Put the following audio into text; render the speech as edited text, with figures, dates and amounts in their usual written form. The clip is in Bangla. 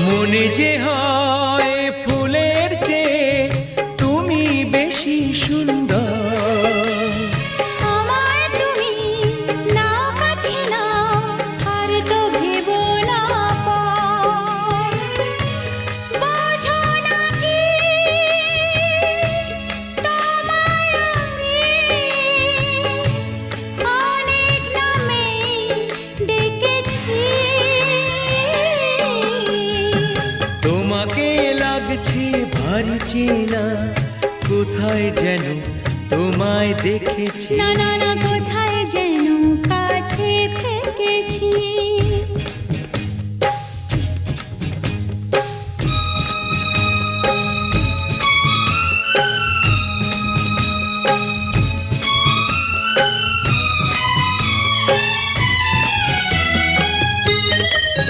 মনে যে হয় ফুলের চেয়ে তুমি বেশি সুন্দর। আমায় তুমি নাও কাছে নাও, আর তো ভেবো না পর। বোঝো না কি তোমায় আমি অনেক নামে ডেকেছি। তোমাকে লাগছে ভারী চেনা, কোথায় যেন তোমায় দেখেছি। না না না, কোথায় যেন কাছে থেকেছি।